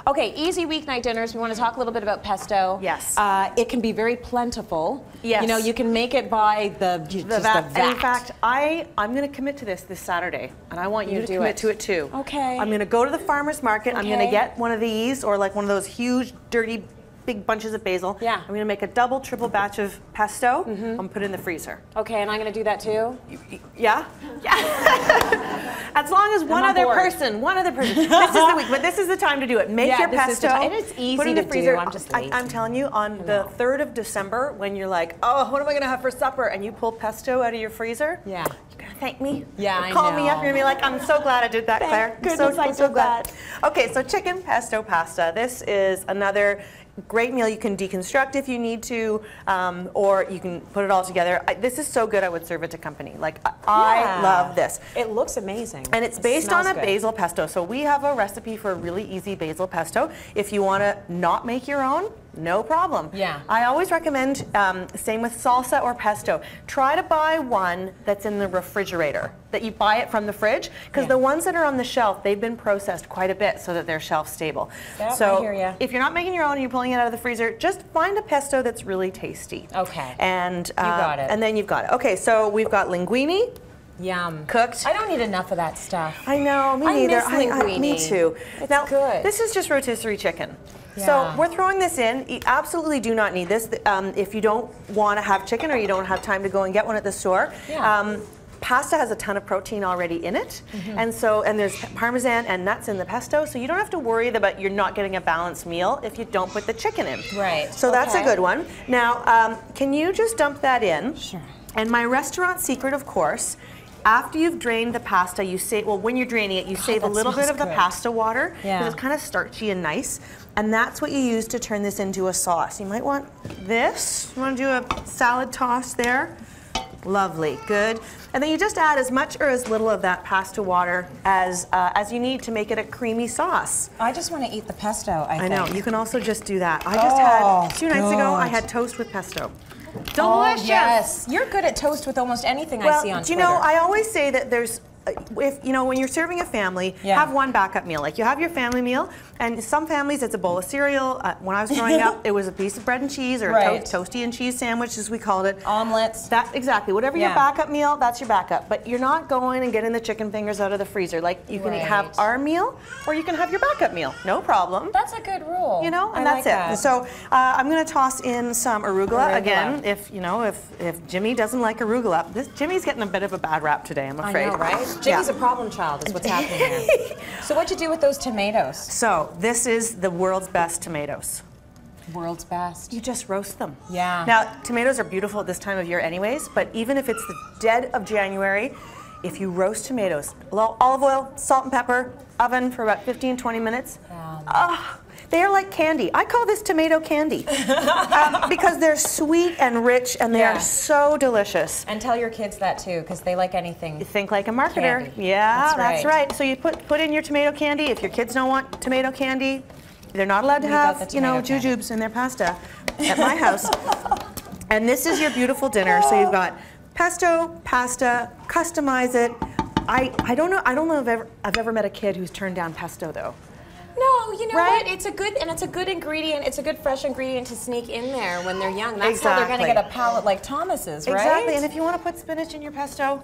Okay, easy weeknight dinners. We want to talk a little bit about pesto. Yes. It can be very plentiful. Yes. You know, you can make it by the vat. And in fact, I'm going to commit to this Saturday, and I want you to commit to it too. Okay. I'm going to go to the farmer's market. I'm going to get one of these, or like one of those huge, dirty, big bunches of basil. Yeah. I'm going to make a double, triple batch of pesto. I'm going to put it in the freezer. Okay, and I'm going to do that too? Yeah? As long as one other person. This is the week, but this is the time to do it. Make your pesto. And it's easy put it in the freezer. I'm just lazy. I'm telling you, on the 3rd of December, when you're like, oh, what am I going to have for supper? And you pull pesto out of your freezer. Yeah. You're going to thank me. Yeah, I know. Call me up. You're going to be like, I'm so glad I did that, Claire. I'm so glad. Okay, so chicken pesto pasta. This is another great meal. You can deconstruct if you need to, or you can put it all together. This is so good, I would serve it to company. Like, I love this. It looks amazing. And it's based on a basil pesto. So we have a recipe for a really easy basil pesto. If you want to not make your own, no problem. Yeah. I always recommend, same with salsa or pesto, try to buy one that's in the refrigerator, that you buy it from the fridge, because the ones that are on the shelf, they've been processed quite a bit so that they're shelf stable. Yep, so I hear ya. if you're not making your own and you're pulling it out of the freezer, just find a pesto that's really tasty. Okay. And you got it. And then you've got it. Okay, so we've got linguine. Yum. Cooked. I don't need enough of that stuff. I know, me neither. Miss linguine. Me too. It's now, good. This is just rotisserie chicken. Yeah. So we're throwing this in. You absolutely do not need this if you don't want to have chicken or you don't have time to go and get one at the store. Yeah. Pasta has a ton of protein already in it, and there's parmesan and nuts in the pesto, so you don't have to worry about you're not getting a balanced meal if you don't put the chicken in. Right. So that's a good one. Now, can you just dump that in? Sure. And my restaurant secret, of course, after you've drained the pasta, you save, well, when you're draining it, you save a little bit of the pasta water, because it's kind of starchy and nice, and that's what you use to turn this into a sauce. You might want this. You want to do a salad toss there. Lovely, good. And then you just add as much or as little of that pasta water as you need to make it a creamy sauce. I just want to eat the pesto, I think. know, you can also just do that. I just had, 2 nights ago, I had toast with pesto. Delicious! Oh, yes. You're good at toast with almost anything I see on Twitter. You know, I always say that there's, if you know, when you're serving a family, have one backup meal. Like, you have your family meal, and some families it's a bowl of cereal. When I was growing up, it was a piece of bread and cheese, or a toasty and cheese sandwich, as we called it. Omelets. That exactly. Whatever your backup meal, that's your backup. But you're not going and getting the chicken fingers out of the freezer. Like, you can have our meal, or you can have your backup meal. No problem. That's a good rule. You know, and that's it. And so I'm going to toss in some arugula again. If you know, if Jimmy doesn't like arugula, Jimmy's getting a bit of a bad rap today, I'm afraid. I know, right? Jimmy's a problem child, is what's happening here. So what'd you do with those tomatoes? So this is the world's best tomatoes. World's best. You just roast them. Yeah. Now, tomatoes are beautiful at this time of year anyways, but even if it's the dead of January, if you roast tomatoes, olive oil, salt and pepper, oven for about 15-20 minutes, they're like candy. I call this tomato candy because they're sweet and rich, and they are so delicious. And tell your kids that too, because they like anything. You think like a marketer. Candy. Yeah, that's right. So you put in your tomato candy. If your kids don't want tomato candy, they're not allowed to have, you know, jujubes in their pasta at my house. And this is your beautiful dinner. So you've got pesto, pasta, customize it. I don't know if I've ever met a kid who's turned down pesto though. No, you know what? It's a good ingredient. It's a good fresh ingredient to sneak in there when they're young. That's how they're going to get a palate like Thomas's, right? Exactly. And if you want to put spinach in your pesto,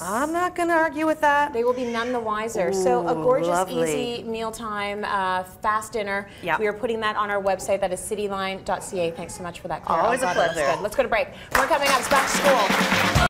I'm not going to argue with that. They will be none the wiser. Ooh, so a gorgeous, easy mealtime fast dinner. We are putting that on our website. That is cityline.ca. Thanks so much for that, Claire. Always a pleasure. Let's go to break. More coming up. It's back to school.